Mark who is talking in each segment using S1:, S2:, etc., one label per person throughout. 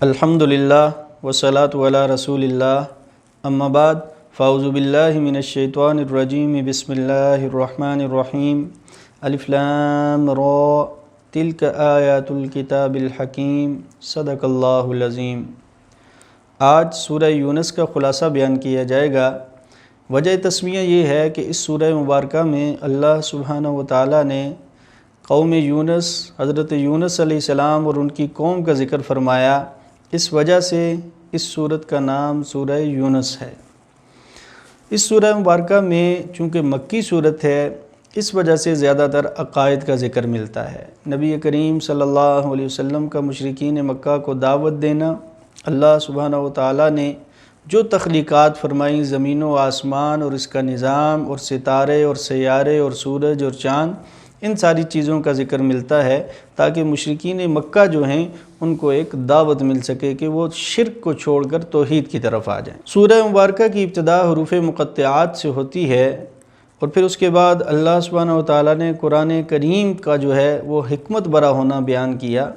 S1: الحمدللہ والصلاة علی رسول اللہ اما بعد فاعوذ باللہ من الشیطان الرجیم بسم اللہ الرحمن الرحیم الف لام را تلک آیات الکتاب الحکیم صدق اللہ العظیم۔ آج سورہ یونس کا خلاصہ بیان کیا جائے گا۔ وجہ تسمیہ یہ ہے کہ اس سورہ مبارکہ میں اللہ سبحانہ وتعالی نے قوم یونس، حضرت یونس علیہ السلام اور ان کی قوم کا ذکر فرمایا، اس وجہ سے اس سورت کا نام سورہ یونس ہے۔ اس سورہ مبارکہ میں چونکہ مکی سورت ہے، اس وجہ سے زیادہ تر عقائد کا ذکر ملتا ہے۔ نبی کریم صلی اللہ علیہ وسلم کا مشرکین مکہ کو دعوت دینا، اللہ سبحانہ وتعالی نے جو تخلیقات فرمائیں، زمین و آسمان اور اس کا نظام اور ستارے اور سیارے اور سورج اور چاند، ان ساری چیزوں کا ذکر ملتا ہے تاکہ مشرکین مکہ جو ہیں ان کو ایک دعوت مل سکے کہ وہ شرک کو چھوڑ کر توحید کی طرف آ جائیں۔ سورہ مبارکہ کی ابتدا حروف مقطعات سے ہوتی ہے اور پھر اس کے بعد اللہ سبحانہ وتعالی نے قرآن کریم کا جو ہے وہ حکمت برا ہونا بیان کیا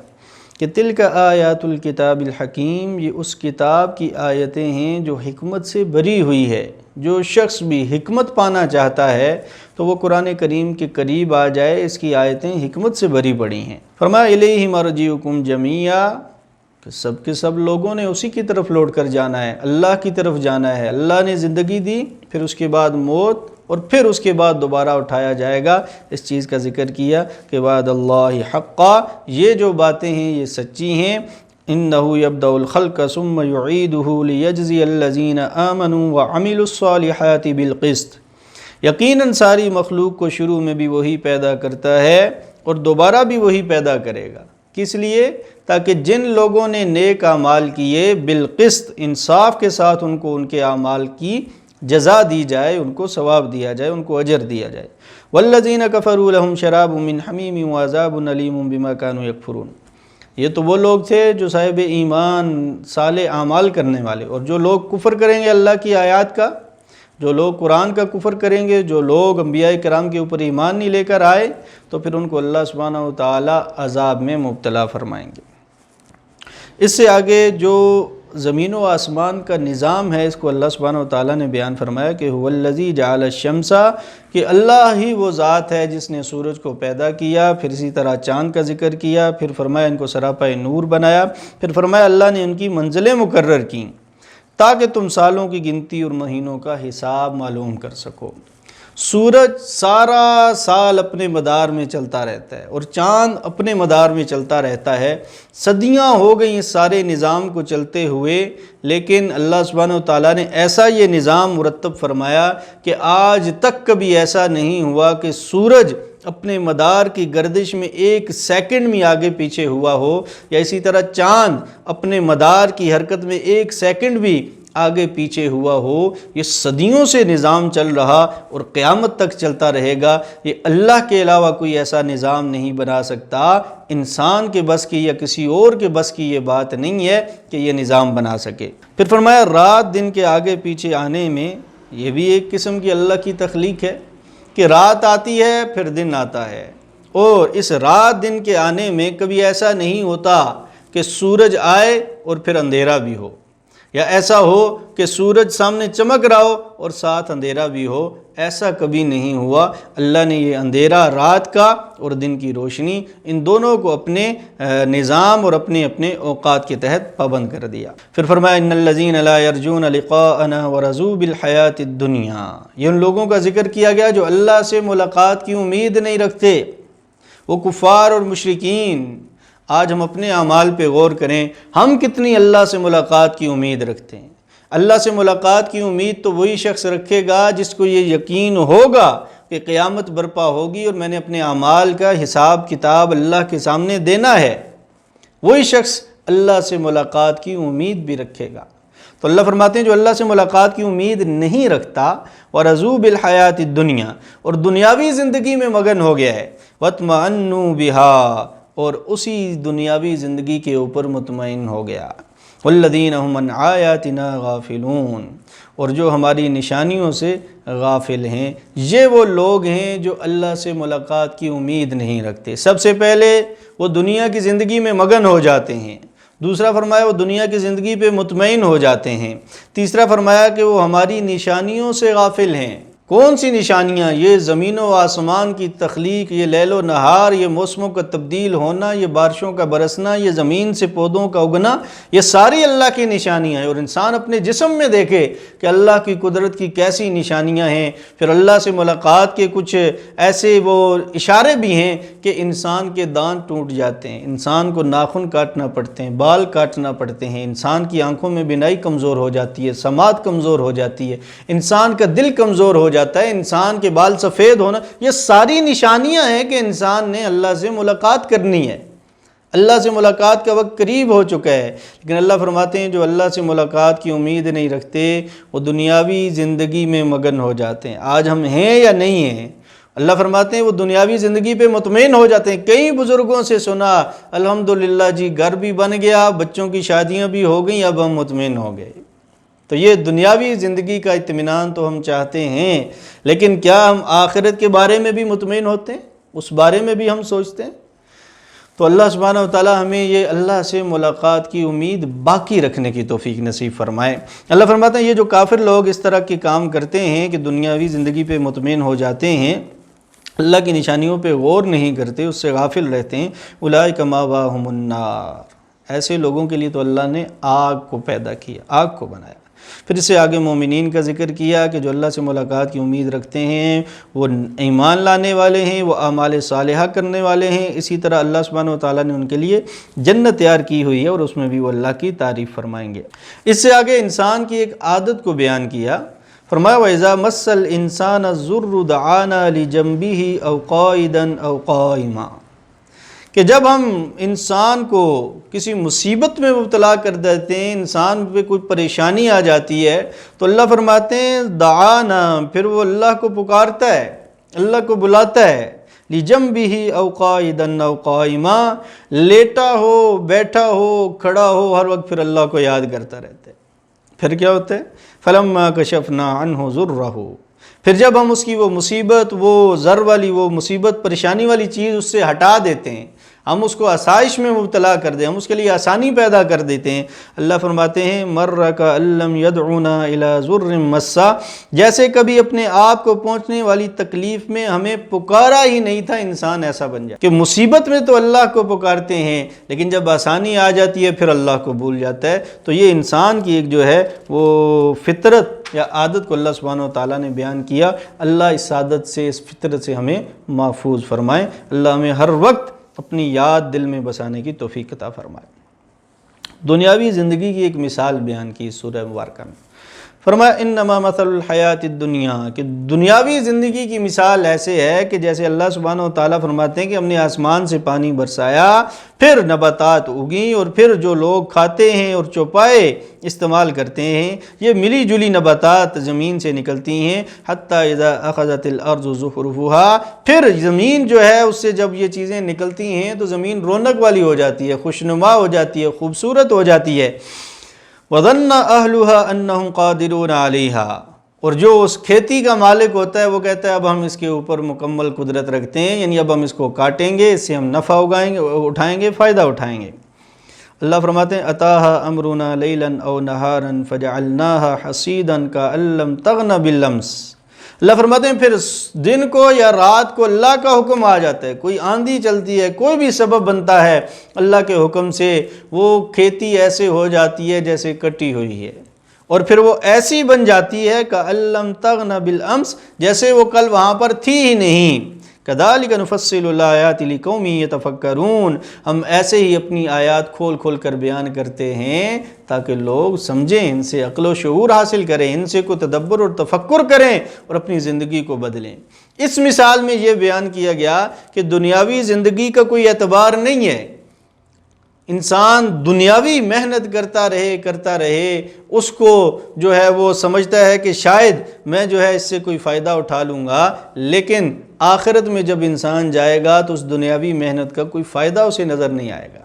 S1: کہ تلک آیات الکتاب الحکیم، یہ اس کتاب کی آیتیں ہیں جو حکمت سے بری ہوئی ہے۔ جو شخص بھی حکمت پانا چاہتا ہے تو وہ قرآن کریم کے قریب آ جائے، اس کی آیتیں حکمت سے بری پڑی ہیں۔ فرمایا الیہ مرجعکم جمیعا، کہ سب کے سب لوگوں نے اسی کی طرف لوٹ کر جانا ہے، اللہ کی طرف جانا ہے۔ اللہ نے زندگی دی، پھر اس کے بعد موت، اور پھر اس کے بعد دوبارہ اٹھایا جائے گا۔ اس چیز کا ذکر کیا کہ وعد اللہ حقا، یہ جو باتیں ہیں یہ سچی ہیں۔ انہ یبدأ الخلق ثم یعیدہ لیجزی الذین آمنوا وعملوا الصالحات بالقسط، یقیناً ساری مخلوق کو شروع میں بھی وہی پیدا کرتا ہے اور دوبارہ بھی وہی پیدا کرے گا۔ کس لیے؟ تاکہ جن لوگوں نے نیک اعمال کیے بالقسط، انصاف کے ساتھ ان کو ان کے اعمال کی جزا دی جائے، ان کو ثواب دیا جائے، ان کو اجر دیا جائے۔ والذین کفروا لهم شراب من حمیم وعذاب علیم بما كانوا یکفرون، یہ تو وہ لوگ تھے جو صاحب ایمان صالح اعمال کرنے والے، اور جو لوگ کفر کریں گے اللہ کی آیات کا، جو لوگ قرآن کا کفر کریں گے، جو لوگ انبیاء کرام کے اوپر ایمان نہیں لے کر آئے، تو پھر ان کو اللہ سبحانہ وتعالی عذاب میں مبتلا فرمائیں گے۔ اس سے آگے جو زمین و آسمان کا نظام ہے، اس کو اللہ سبحانہ وتعالی نے بیان فرمایا کہ هو الذی جعل الشمس، کہ اللہ ہی وہ ذات ہے جس نے سورج کو پیدا کیا، پھر اسی طرح چاند کا ذکر کیا، پھر فرمایا ان کو سراپا نور بنایا، پھر فرمایا اللہ نے ان کی منزلیں مقرر کیں تاکہ تم سالوں کی گنتی اور مہینوں کا حساب معلوم کر سکو۔ سورج سارا سال اپنے مدار میں چلتا رہتا ہے اور چاند اپنے مدار میں چلتا رہتا ہے۔ صدیاں ہو گئیں اس سارے نظام کو چلتے ہوئے، لیکن اللہ سبحانہ وتعالی نے ایسا یہ نظام مرتب فرمایا کہ آج تک کبھی ایسا نہیں ہوا کہ سورج اپنے مدار کی گردش میں ایک سیکنڈ میں آگے پیچھے ہوا ہو، یا اسی طرح چاند اپنے مدار کی حرکت میں ایک سیکنڈ بھی آگے پیچھے ہوا ہو۔ یہ صدیوں سے نظام چل رہا اور قیامت تک چلتا رہے گا۔ یہ اللہ کے علاوہ کوئی ایسا نظام نہیں بنا سکتا۔ انسان کے بس کی یا کسی اور کے بس کی یہ بات نہیں ہے کہ یہ نظام بنا سکے۔ پھر فرمایا رات دن کے آگے پیچھے آنے میں، یہ بھی ایک قسم کی اللہ کی تخلیق ہے کہ رات آتی ہے پھر دن آتا ہے، اور اس رات دن کے آنے میں کبھی ایسا نہیں ہوتا کہ سورج آئے اور پھر اندھیرا بھی ہو، یا ایسا ہو کہ سورج سامنے چمک رہا ہو اور ساتھ اندھیرا بھی ہو۔ ایسا کبھی نہیں ہوا۔ اللہ نے یہ اندھیرا رات کا اور دن کی روشنی، ان دونوں کو اپنے نظام اور اپنے اپنے اوقات کے تحت پابند کر دیا۔ پھر فرمایا ان الذین لا یرجون لقاءنا ورضوا بالحیاۃ الدنیا، یہ ان لوگوں کا ذکر کیا گیا جو اللہ سے ملاقات کی امید نہیں رکھتے، وہ کفار اور مشرکین۔ آج ہم اپنے اعمال پہ غور کریں، ہم کتنی اللہ سے ملاقات کی امید رکھتے ہیں۔ اللہ سے ملاقات کی امید تو وہی شخص رکھے گا جس کو یہ یقین ہوگا کہ قیامت برپا ہوگی اور میں نے اپنے اعمال کا حساب کتاب اللہ کے سامنے دینا ہے، وہی شخص اللہ سے ملاقات کی امید بھی رکھے گا۔ تو اللہ فرماتے ہیں جو اللہ سے ملاقات کی امید نہیں رکھتا، وَرَضُوا بِالْحَيَاةِ الدُّنْيَا، اور دنیاوی زندگی میں مگن ہو گیا ہے، وَاطْمَأَنُّوا بِهَا، اور اسی دنیاوی زندگی کے اوپر مطمئن ہو گیا، وَالَّذِينَ هُمْ عَنْ آيَاتِنَا غَافِلُونَ، اور جو ہماری نشانیوں سے غافل ہیں، یہ وہ لوگ ہیں جو اللہ سے ملاقات کی امید نہیں رکھتے۔ سب سے پہلے وہ دنیا کی زندگی میں مگن ہو جاتے ہیں، دوسرا فرمایا وہ دنیا کی زندگی پہ مطمئن ہو جاتے ہیں۔ تیسرا فرمایا کہ وہ ہماری نشانیوں سے غافل ہیں۔ کون سی نشانیاں؟ یہ زمین و آسمان کی تخلیق، یہ لیل و نہار، یہ موسموں کا تبدیل ہونا، یہ بارشوں کا برسنا، یہ زمین سے پودوں کا اگنا، یہ ساری اللہ کی نشانیاں ہیں۔ اور انسان اپنے جسم میں دیکھے کہ اللہ کی قدرت کی کیسی نشانیاں ہیں۔ پھر اللہ سے ملاقات کے کچھ ایسے وہ اشارے بھی ہیں کہ انسان کے دانت ٹوٹ جاتے ہیں، انسان کو ناخن کاٹنا پڑتے ہیں، بال کاٹنا پڑتے ہیں، انسان کی آنکھوں میں بینائی کمزور ہو جاتی ہے، سماعت کمزور ہو جاتی ہے، انسان کا دل کمزور ہو جاتا ہے، انسان کے بال سفید ہونا، یہ ساری نشانیاں ہیں کہ انسان نے اللہ سے ملاقات کرنی ہے۔ اللہ سے ملاقات کا وقت قریب ہو چکا ہے، لیکن اللہ فرماتے ہیں جو اللہ سے ملاقات کی امید نہیں رکھتے وہ دنیاوی زندگی میں مگن ہو جاتے ہیں۔ آج ہم ہیں یا نہیں ہیں؟ اللہ فرماتے ہیں وہ دنیاوی زندگی پہ مطمئن ہو جاتے ہیں۔ کئی بزرگوں سے سنا الحمدللہ جی گھر بھی بن گیا، بچوں کی شادیاں بھی ہو گئیں، اب ہم مطمئن ہو گئے۔ تو یہ دنیاوی زندگی کا اطمینان تو ہم چاہتے ہیں، لیکن کیا ہم آخرت کے بارے میں بھی مطمئن ہوتے ہیں؟ اس بارے میں بھی ہم سوچتے ہیں؟ تو اللہ سبحانہ و تعالی ہمیں یہ اللہ سے ملاقات کی امید باقی رکھنے کی توفیق نصیب فرمائے۔ اللہ فرماتا ہے یہ جو کافر لوگ اس طرح کے کام کرتے ہیں کہ دنیاوی زندگی پہ مطمئن ہو جاتے ہیں، اللہ کی نشانیوں پہ غور نہیں کرتے، اس سے غافل رہتے ہیں، اولئک مأواہم النار، ایسے لوگوں کے لیے تو اللہ نے آگ کو پیدا کیا، آگ کو بنایا۔ پھر اس سے آگے مومنین کا ذکر کیا کہ جو اللہ سے ملاقات کی امید رکھتے ہیں، وہ ایمان لانے والے ہیں، وہ اعمال صالحہ کرنے والے ہیں۔ اسی طرح اللہ سبحانہ و تعالیٰ نے ان کے لیے جنت تیار کی ہوئی ہے اور اس میں بھی وہ اللہ کی تعریف فرمائیں گے۔ اس سے آگے انسان کی ایک عادت کو بیان کیا، فرمایا وَإِذَا مَسَّ الْإِنسَانَ الضُّرُّ دَعَانَا لِجَنبِهِ أَوْ قَاعِدًا أَوْ قَائِمًا، کہ جب ہم انسان کو کسی مصیبت میں مبتلا کر دیتے ہیں، انسان پہ کوئی پریشانی آ جاتی ہے، تو اللہ فرماتے ہیں دعانا، پھر وہ اللہ کو پکارتا ہے، اللہ کو بلاتا ہے، لِجَنبِهِ أَوْ قَاعِدًا أَوْ قَائِمًا، لیٹا ہو، بیٹھا ہو، کھڑا ہو، ہر وقت پھر اللہ کو یاد کرتا رہتا ہے۔ پھر کیا ہوتا ہے؟ فَلَمَّا كَشَفْنَا عَنْهُ ضُرَّهُ، پھر جب ہم اس کی وہ مصیبت، وہ ضر والی، وہ مصیبت پریشانی والی چیز اس سے ہٹا دیتے ہیں، ہم اس کو آسائش میں مبتلا کر دیں، ہم اس کے لیے آسانی پیدا کر دیتے ہیں، اللہ فرماتے ہیں مَرَّ كَأَن لَّمْ يَدْعُنَا إِلَىٰ ضُرٍّ مَّسَّا، جیسے کبھی اپنے آپ کو پہنچنے والی تکلیف میں ہمیں پکارا ہی نہیں تھا۔ انسان ایسا بن جائے کہ مصیبت میں تو اللہ کو پکارتے ہیں، لیکن جب آسانی آ جاتی ہے پھر اللہ کو بھول جاتا ہے۔ تو یہ انسان کی ایک جو ہے وہ فطرت یا عادت کو اللہ سبحانہ و تعالیٰ نے بیان کیا۔ اللہ اس عادت سے، اس فطرت سے ہمیں محفوظ فرمائے۔ اللہ ہمیں ہر وقت اپنی یاد دل میں بسانے کی توفیق عطا فرمائے۔ دنیاوی زندگی کی ایک مثال بیان کی اس سورہ مبارکہ میں، فرمایا انما مثل الحیات الدنیا، کہ دنیاوی زندگی کی مثال ایسے ہے کہ جیسے اللہ سبحانہ و تعالیٰ فرماتے ہیں کہ ہم نے آسمان سے پانی برسایا، پھر نباتات اگیں، اور پھر جو لوگ کھاتے ہیں اور چوپائے استعمال کرتے ہیں، یہ ملی جلی نباتات زمین سے نکلتی ہیں، حتی اذا اخذت الارض زخرفها، پھر زمین جو ہے اس سے جب یہ چیزیں نکلتی ہیں تو زمین رونق والی ہو جاتی ہے، خوشنما ہو جاتی ہے، خوبصورت ہو جاتی ہے۔ وَظَنَّ أَهْلُهَا أَنَّهُمْ قَادِرُونَ عَلَيْهَا، اور جو اس کھیتی کا مالک ہوتا ہے وہ کہتا ہے اب ہم اس کے اوپر مکمل قدرت رکھتے ہیں، یعنی اب ہم اس کو کاٹیں گے، اس سے ہم نفع اٹھائیں گے، فائدہ اٹھائیں گے۔ اللہ فرماتے ہیں أَتَاهَا أَمْرُنَا لَيْلًا أَوْ نَهَارًا فَجَعَلْنَاهَا حَصِيدًا كَأَن لَّمْ تَغْنَ بِالْأَمْسِ، اللہ فرماتے ہیں پھر دن کو یا رات کو اللہ کا حکم آ جاتا ہے، کوئی آندھی چلتی ہے، کوئی بھی سبب بنتا ہے، اللہ کے حکم سے وہ کھیتی ایسے ہو جاتی ہے جیسے کٹی ہوئی ہے، اور پھر وہ ایسی بن جاتی ہے كَأَن لَّمْ تَغْنَ بِالْأَمْسِ، جیسے وہ کل وہاں پر تھی ہی نہیں۔ كَذَلِكَ نُفَصِّلُ الْآيَاتِ لِقَوْمٍ يَتَفَكَّرُونَ، ہم ایسے ہی اپنی آیات کھول کھول کر بیان کرتے ہیں تاکہ لوگ سمجھیں، ان سے عقل و شعور حاصل کریں، ان سے کوئی تدبر اور تفکر کریں اور اپنی زندگی کو بدلیں۔ اس مثال میں یہ بیان کیا گیا کہ دنیاوی زندگی کا کوئی اعتبار نہیں ہے، انسان دنیاوی محنت کرتا رہے، اس کو جو ہے وہ سمجھتا ہے کہ شاید میں جو ہے اس سے کوئی فائدہ اٹھا لوں گا، لیکن آخرت میں جب انسان جائے گا تو اس دنیاوی محنت کا کوئی فائدہ اسے نظر نہیں آئے گا۔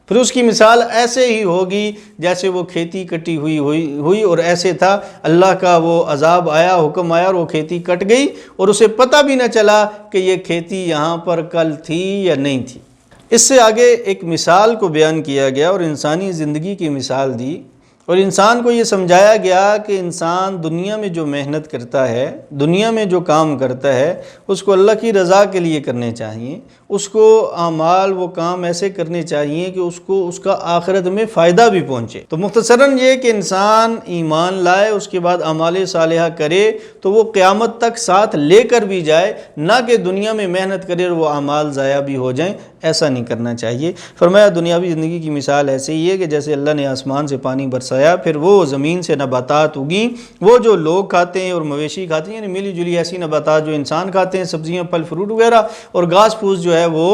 S1: پھر اس کی مثال ایسے ہی ہوگی جیسے وہ کھیتی کٹی ہوئی اور ایسے تھا اللہ کا وہ عذاب آیا، حکم آیا اور وہ کھیتی کٹ گئی اور اسے پتہ بھی نہ چلا کہ یہ کھیتی یہاں پر کل تھی یا نہیں تھی۔ اس سے آگے ایک مثال کو بیان کیا گیا اور انسانی زندگی کی مثال دی، اور انسان کو یہ سمجھایا گیا کہ انسان دنیا میں جو محنت کرتا ہے، دنیا میں جو کام کرتا ہے، اس کو اللہ کی رضا کے لیے کرنے چاہیے، اس کو اعمال وہ کام ایسے کرنے چاہیے کہ اس کو اس کا آخرت میں فائدہ بھی پہنچے۔ تو مختصراً یہ کہ انسان ایمان لائے، اس کے بعد اعمال صالحہ کرے تو وہ قیامت تک ساتھ لے کر بھی جائے، نہ کہ دنیا میں محنت کرے اور وہ اعمال ضائع بھی ہو جائیں، ایسا نہیں کرنا چاہیے۔ فرمایا دنیاوی زندگی کی مثال ایسے ہی ہے کہ جیسے اللہ نے آسمان سے پانی برسایا، پھر وہ زمین سے نباتات اگیں، وہ جو لوگ کھاتے ہیں اور مویشی کھاتے ہیں، یعنی ملی جلی ایسی نباتات جو انسان کھاتے ہیں، سبزیاں، پھل فروٹ وغیرہ، اور گھاس پھوس جو ہے وہ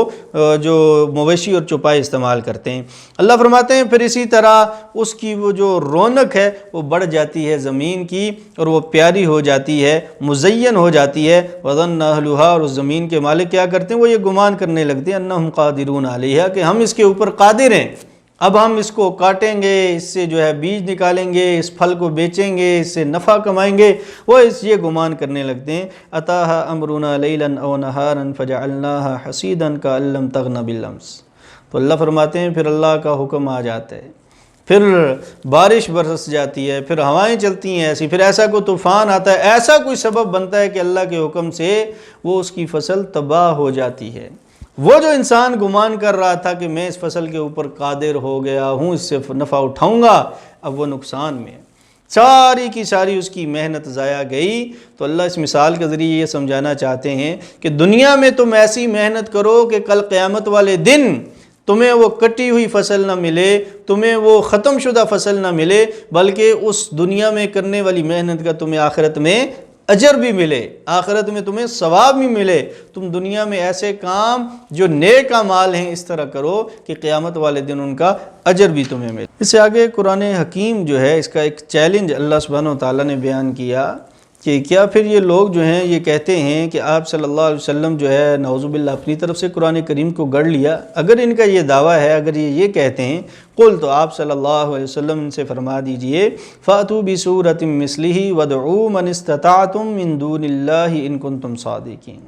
S1: جو مویشی اور چوپائے استعمال کرتے ہیں۔ اللہ فرماتے ہیں پھر اسی طرح اس کی وہ جو رونق ہے وہ بڑھ جاتی ہے زمین کی، اور وہ پیاری ہو جاتی ہے، مزین ہو جاتی ہے۔ وَظَنَّ أَهْلُهَا، اور اس زمین کے مالک کیا کرتے ہیں، وہ یہ گمان کرنے لگتے ہیں انہم قادرون علیہا، کہ ہم اس کے اوپر قادر ہیں، اب ہم اس کو کاٹیں گے، اس سے جو ہے بیج نکالیں گے، اس پھل کو بیچیں گے، اس سے نفع کمائیں گے، وہ یہ گمان کرنے لگتے ہیں۔ أَتَاهَا أَمْرُنَا لَيْلًا أَوْ نَهَارًا فَجَعَلْنَاهَا حَصِيدًا كَأَن لَّمْ تَغْنَ بِالْأَمْسِ۔ تو اللہ فرماتے ہیں پھر اللہ کا حکم آ جاتا ہے، پھر بارش برس جاتی ہے، پھر ہوائیں چلتی ہیں ایسی، پھر ایسا کوئی طوفان آتا ہے، ایسا کوئی سبب بنتا ہے کہ اللہ کے حکم سے وہ اس کی فصل تباہ ہو جاتی ہے۔ وہ جو انسان گمان کر رہا تھا کہ میں اس فصل کے اوپر قادر ہو گیا ہوں، اس سے نفع اٹھاؤں گا، اب وہ نقصان میں ہے، ساری کی ساری اس کی محنت ضائع گئی۔ تو اللہ اس مثال کے ذریعے یہ سمجھانا چاہتے ہیں کہ دنیا میں تم ایسی محنت کرو کہ کل قیامت والے دن تمہیں وہ کٹی ہوئی فصل نہ ملے، تمہیں وہ ختم شدہ فصل نہ ملے، بلکہ اس دنیا میں کرنے والی محنت کا تمہیں آخرت میں اجر بھی ملے، آخرت میں تمہیں ثواب بھی ملے۔ تم دنیا میں ایسے کام جو نیک اعمال ہیں اس طرح کرو کہ قیامت والے دن ان کا اجر بھی تمہیں ملے۔ اس سے آگے قرآن حکیم جو ہے اس کا ایک چیلنج اللہ سبحانہ و تعالیٰ نے بیان کیا کہ کیا پھر یہ لوگ جو ہیں یہ کہتے ہیں کہ آپ صلی اللہ علیہ وسلم جو ہے نعوذ باللہ اپنی طرف سے قرآن کریم کو گڑھ لیا، اگر ان کا یہ دعویٰ ہے، اگر یہ کہتے ہیں، قل، تو آپ صلی اللہ علیہ وسلم ان سے فرما دیجئے فَأْتُوا بِسُورَةٍ مِّثْلِهِ وَادْعُوا مَنِ اسْتَطَعْتُم مِّن دُونِ اللَّهِ إِن كُنتُمْ صَادِقِينَ۔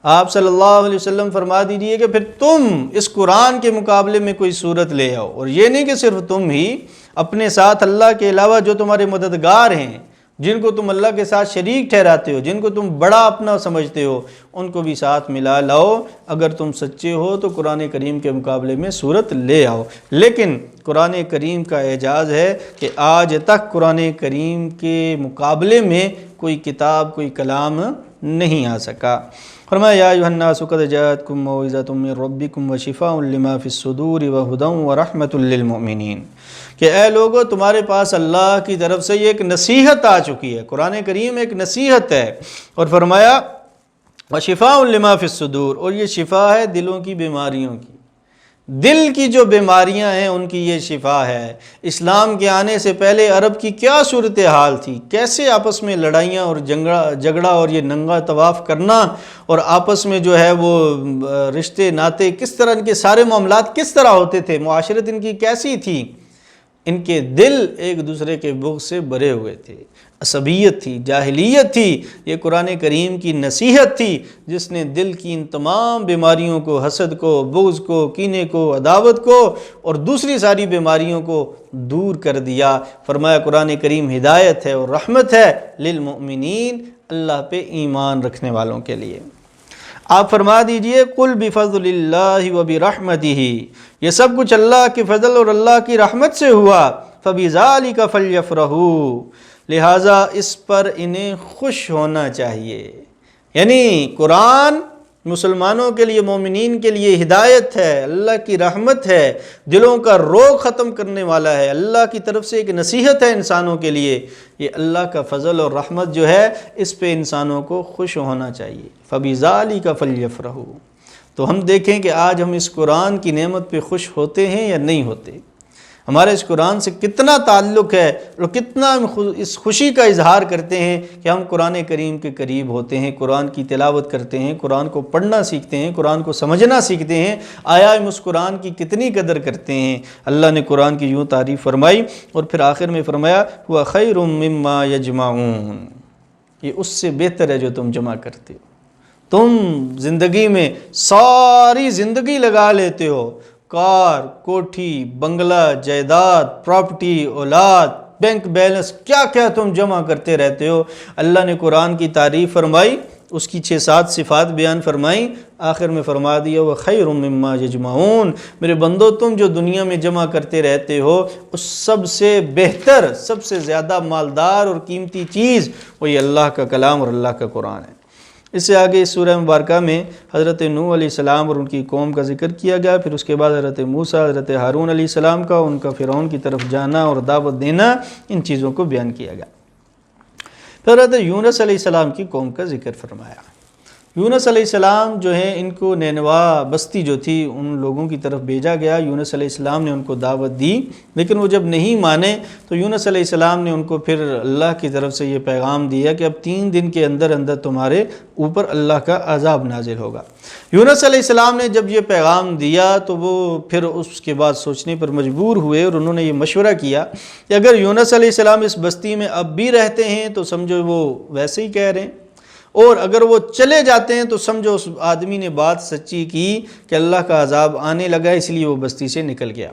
S1: آپ صلی اللہ علیہ وسلم فرما دیجئے کہ پھر تم اس قرآن کے مقابلے میں کوئی صورت لے آؤ، اور یہ نہیں کہ صرف تم ہی، اپنے ساتھ اللہ کے علاوہ جو تمہارے مددگار ہیں، جن کو تم اللہ کے ساتھ شریک ٹھہراتے ہو، جن کو تم بڑا اپنا سمجھتے ہو، ان کو بھی ساتھ ملا لاؤ، اگر تم سچے ہو تو قرآن کریم کے مقابلے میں صورت لے آؤ۔ لیکن قرآن کریم کا اعجاز ہے کہ آج تک قرآن کریم کے مقابلے میں کوئی کتاب، کوئی کلام نہیں آ سکا۔ فرمایا یا ایھا الناس قد جاءتکم موعظۃ من ربکم وشفاء لما فی الصدور وہدی ورحمۃ للمؤمنین، کہ اے لوگو تمہارے پاس اللہ کی طرف سے یہ ایک نصیحت آ چکی ہے، قرآن کریم ایک نصیحت ہے، اور فرمایا وشفاء لما فی الصدور، اور یہ شفا ہے دلوں کی بیماریوں کی، دل کی جو بیماریاں ہیں ان کی یہ شفا ہے۔ اسلام کے آنے سے پہلے عرب کی کیا صورتحال تھی، کیسے آپس میں لڑائیاں اور جھگڑا اور یہ ننگا طواف کرنا، اور آپس میں جو ہے وہ رشتے ناتے کس طرح، ان کے سارے معاملات کس طرح ہوتے تھے، معاشرت ان کی کیسی تھی، ان کے دل ایک دوسرے کے بغض سے بھرے ہوئے تھے، عصبیت تھی، جاہلیت تھی۔ یہ قرآن کریم کی نصیحت تھی جس نے دل کی ان تمام بیماریوں کو، حسد کو، بغض کو، کینے کو، عداوت کو اور دوسری ساری بیماریوں کو دور کر دیا۔ فرمایا قرآن کریم ہدایت ہے اور رحمت ہے للمؤمنین، اللہ پہ ایمان رکھنے والوں کے لیے۔ آپ فرما دیجئے قل بفضل اللہ وبرحمتہ، یہ سب کچھ اللہ کے فضل اور اللہ کی رحمت سے ہوا، فبذالک فلیفرحوا، لہٰذا اس پر انہیں خوش ہونا چاہیے۔ یعنی قرآن مسلمانوں کے لیے، مومنین کے لیے ہدایت ہے، اللہ کی رحمت ہے، دلوں کا روگ ختم کرنے والا ہے، اللہ کی طرف سے ایک نصیحت ہے انسانوں کے لیے۔ یہ اللہ کا فضل اور رحمت جو ہے اس پہ انسانوں کو خوش ہونا چاہیے۔ فَبِذَالِكَ فَلْيَفْرَحُوا۔ تو ہم دیکھیں کہ آج ہم اس قرآن کی نعمت پہ خوش ہوتے ہیں یا نہیں ہوتے، ہمارا اس قرآن سے کتنا تعلق ہے اور کتنا ہم اس خوشی کا اظہار کرتے ہیں کہ ہم قرآن کریم کے قریب ہوتے ہیں، قرآن کی تلاوت کرتے ہیں، قرآن کو پڑھنا سیکھتے ہیں، قرآن کو سمجھنا سیکھتے ہیں، آیا ہم اس قرآن کی کتنی قدر کرتے ہیں۔ اللہ نے قرآن کی یوں تعریف فرمائی اور پھر آخر میں فرمایا هُوَ خَيْرٌ مِّمَّا يَجْمَعُونَ، یہ اس سے بہتر ہے جو تم جمع کرتے ہو۔ تم زندگی میں ساری زندگی لگا لیتے ہو، کار، کوٹھی، بنگلہ، جائیداد، پراپرٹی، اولاد، بینک بیلنس، کیا کیا تم جمع کرتے رہتے ہو۔ اللہ نے قرآن کی تعریف فرمائی، اس کی 6-7 صفات بیان فرمائیں، آخر میں فرما دیا وَخَيْرٌ مِّمَّا يَجْمَعُونَ، میرے بندو تم جو دنیا میں جمع کرتے رہتے ہو اس سب سے بہتر، سب سے زیادہ مالدار اور قیمتی چیز وہی اللہ کا کلام اور اللہ کا قرآن ہے۔ اس سے آگے اس سورہ مبارکہ میں حضرت نوح علیہ السلام اور ان کی قوم کا ذکر کیا گیا، پھر اس کے بعد حضرت موسیٰ، حضرت ہارون علیہ السلام کا، ان کا فرعون کی طرف جانا اور دعوت دینا، ان چیزوں کو بیان کیا گیا۔ پھر حضرت یونس علیہ السلام کی قوم کا ذکر فرمایا۔ یونس علیہ السلام جو ہیں ان کو نینوا بستی جو تھی ان لوگوں کی طرف بھیجا گیا، یونس علیہ السلام نے ان کو دعوت دی، لیکن وہ جب نہیں مانے تو یونس علیہ السلام نے ان کو پھر اللہ کی طرف سے یہ پیغام دیا کہ اب 3 دن کے اندر اندر تمہارے اوپر اللہ کا عذاب نازل ہوگا۔ یونس علیہ السلام نے جب یہ پیغام دیا تو وہ پھر اس کے بعد سوچنے پر مجبور ہوئے اور انہوں نے یہ مشورہ کیا کہ اگر یونس علیہ السلام اس بستی میں اب بھی رہتے ہیں تو سمجھو وہ ویسے ہی کہہ رہے ہیں، اور اگر وہ چلے جاتے ہیں تو سمجھو اس آدمی نے بات سچی کی کہ اللہ کا عذاب آنے لگا، اس لیے وہ بستی سے نکل گیا۔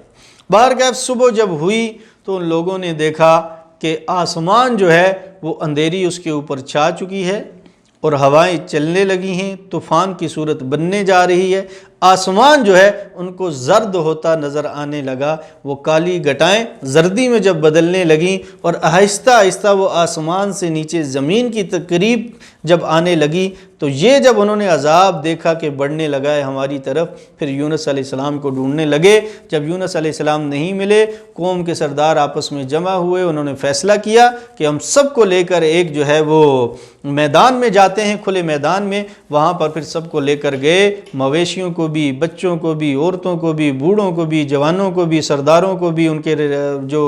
S1: بہرکیف صبح جب ہوئی تو ان لوگوں نے دیکھا کہ آسمان جو ہے وہ اندھیری اس کے اوپر چھا چکی ہے اور ہوائیں چلنے لگی ہیں، طوفان کی صورت بننے جا رہی ہے، آسمان جو ہے ان کو زرد ہوتا نظر آنے لگا، وہ کالی گھٹائیں زردی میں جب بدلنے لگیں اور آہستہ آہستہ وہ آسمان سے نیچے زمین کی قریب جب آنے لگی تو یہ جب انہوں نے عذاب دیکھا کہ بڑھنے لگا ہے ہماری طرف، پھر یونس علیہ السلام کو ڈھونڈنے لگے۔ جب یونس علیہ السلام نہیں ملے، قوم کے سردار آپس میں جمع ہوئے، انہوں نے فیصلہ کیا کہ ہم سب کو لے کر ایک جو ہے وہ میدان میں جاتے ہیں، کھلے میدان میں، وہاں پر پھر سب کو لے کر گئے، مویشیوں کو بھی، بچوں کو بھی، عورتوں کو بھی، بوڑھوں کو بھی، جوانوں کو بھی، سرداروں کو بھی، ان کے جو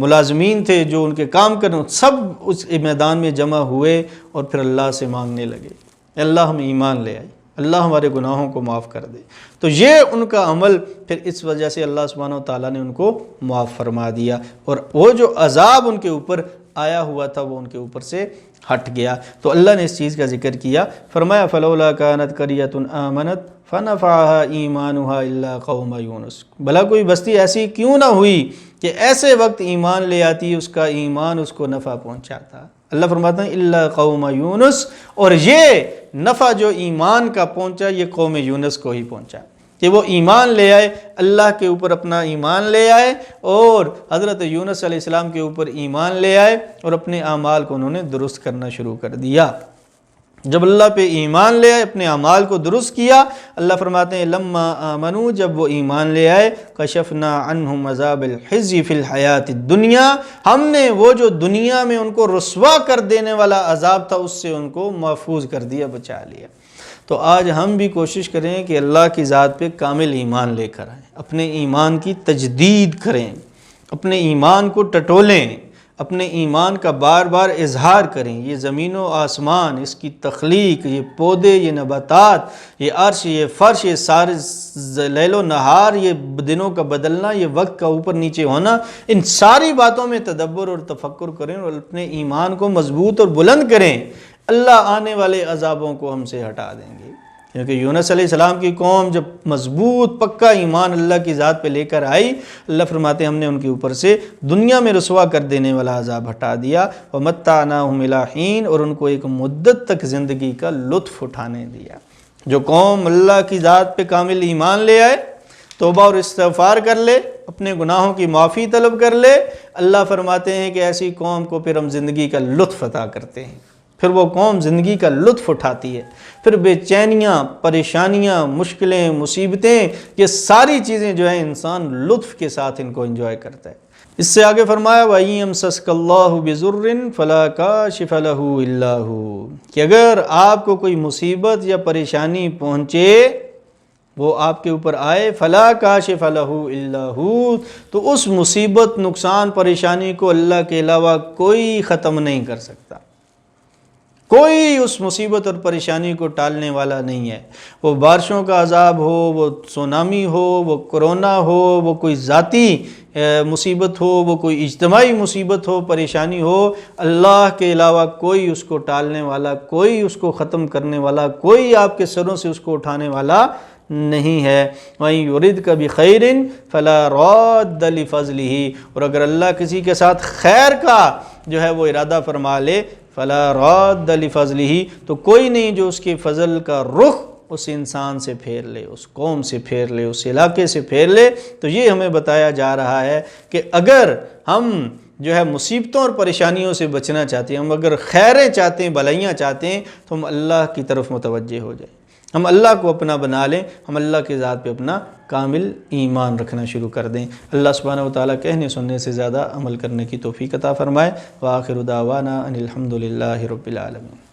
S1: ملازمین تھے جو ان کے کام کرنے، سب اس میدان میں جمع ہوئے اور پھر اللہ سے مانگنے لگے، اللہ ہم ایمان لے آئے، اللہ ہمارے گناہوں کو معاف کر دے۔ تو یہ ان کا عمل پھر اس وجہ سے اللہ سبحانہ و تعالیٰ نے ان کو معاف فرما دیا، اور وہ جو عذاب ان کے اوپر آیا ہوا تھا وہ ان کے اوپر سے ہٹ گیا۔ تو اللہ نے اس چیز کا ذکر کیا، فرمایا فَلَوْلَا كَانَتْ قَرْيَةٌ آمَنَتْ فَنَفَعَهَا إِيمَانُهَا إِلَّا قَوْمَ یونس، بھلا کوئی بستی ایسی کیوں نہ ہوئی کہ ایسے وقت ایمان لے آتی اس کا ایمان اس کو نفع پہنچاتا۔ اللہ فرماتا ہے الا قوم یونس، اور یہ نفع جو ایمان کا پہنچا یہ قوم یونس کو ہی پہنچا کہ وہ ایمان لے آئے، اللہ کے اوپر اپنا ایمان لے آئے اور حضرت یونس علیہ السلام کے اوپر ایمان لے آئے اور اپنے اعمال کو انہوں نے درست کرنا شروع کر دیا۔ جب اللہ پہ ایمان لے آئے، اپنے اعمال کو درست کیا، اللہ فرماتے ہیں لما آمنو، جب وہ ایمان لے آئے، کشفنا عنہم عذاب الخزی فی الحیات الدنیا، ہم نے وہ جو دنیا میں ان کو رسوا کر دینے والا عذاب تھا اس سے ان کو محفوظ کر دیا، بچا لیا۔ تو آج ہم بھی کوشش کریں کہ اللہ کی ذات پہ کامل ایمان لے کر آئیں، اپنے ایمان کی تجدید کریں، اپنے ایمان کو ٹٹولیں، اپنے ایمان کا بار بار اظہار کریں۔ یہ زمین و آسمان، اس کی تخلیق، یہ پودے، یہ نباتات، یہ عرش، یہ فرش، یہ سارے لیل و نہار، یہ دنوں کا بدلنا، یہ وقت کا اوپر نیچے ہونا، ان ساری باتوں میں تدبر اور تفکر کریں اور اپنے ایمان کو مضبوط اور بلند کریں۔ اللہ آنے والے عذابوں کو ہم سے ہٹا دیں گے، کیونکہ یونس علیہ السلام کی قوم جب مضبوط پکا ایمان اللہ کی ذات پہ لے کر آئی، اللہ فرماتے ہیں ہم نے ان کے اوپر سے دنیا میں رسوا کر دینے والا عذاب ہٹا دیا، وَمَتَّعْنَاهُمْ إِلَىٰ حِينٍ، اور ان کو ایک مدت تک زندگی کا لطف اٹھانے دیا۔ جو قوم اللہ کی ذات پہ کامل ایمان لے آئے، توبہ اور استغفار کر لے، اپنے گناہوں کی معافی طلب کر لے، اللہ فرماتے ہیں کہ ایسی قوم کو پھر ہم زندگی کا لطف عطا کرتے ہیں، پھر وہ قوم زندگی کا لطف اٹھاتی ہے، پھر بے چینیاں، پریشانیاں، مشکلیں، مصیبتیں، یہ ساری چیزیں جو ہیں انسان لطف کے ساتھ ان کو انجوائے کرتا ہے۔ اس سے آگے فرمایا وَإِن يَمْسَسْكَ اللَّهُ بِضُرٍّ فَلَا كَاشِفَ لَهُ إِلَّا هُوَ، کہ اگر آپ کو کوئی مصیبت یا پریشانی پہنچے، وہ آپ کے اوپر آئے، فَلَا كَاشِفَ لَهُ إِلَّا هُوَ، تو اس مصیبت، نقصان، پریشانی کو اللہ کے علاوہ کوئی ختم نہیں کر سکتا۔ کوئی اس مصیبت اور پریشانی کو ٹالنے والا نہیں ہے۔ وہ بارشوں کا عذاب ہو، وہ سونامی ہو، وہ کرونا ہو، وہ کوئی ذاتی مصیبت ہو، وہ کوئی اجتماعی مصیبت ہو، پریشانی ہو، اللہ کے علاوہ کوئی اس کو ٹالنے والا، کوئی اس کو ختم کرنے والا، کوئی آپ کے سروں سے اس کو اٹھانے والا نہیں ہے۔ وَإِن يُرِدْكَ بِخَيْرٍ فَلَا رَادَّ لِفَضْلِهِ، اور اگر اللہ کسی کے ساتھ خیر کا جو ہے وہ ارادہ فرما لے، فَلَا رَادَّ لِفَضْلِهِ، تو کوئی نہیں جو اس کے فضل کا رخ اس انسان سے پھیر لے، اس قوم سے پھیر لے، اس علاقے سے پھیر لے۔ تو یہ ہمیں بتایا جا رہا ہے کہ اگر ہم جو ہے مصیبتوں اور پریشانیوں سے بچنا چاہتے ہیں، ہم اگر خیریں چاہتے ہیں، بھلائیاں چاہتے ہیں، تو ہم اللہ کی طرف متوجہ ہو جائیں، ہم اللہ کو اپنا بنا لیں، ہم اللہ کی ذات پہ اپنا کامل ایمان رکھنا شروع کر دیں۔ اللہ سبحانہ و تعالیٰ کہنے سننے سے زیادہ عمل کرنے کی توفیق عطا فرمائے۔ وآخر دعوانا ان الحمد للہ رب العالمین۔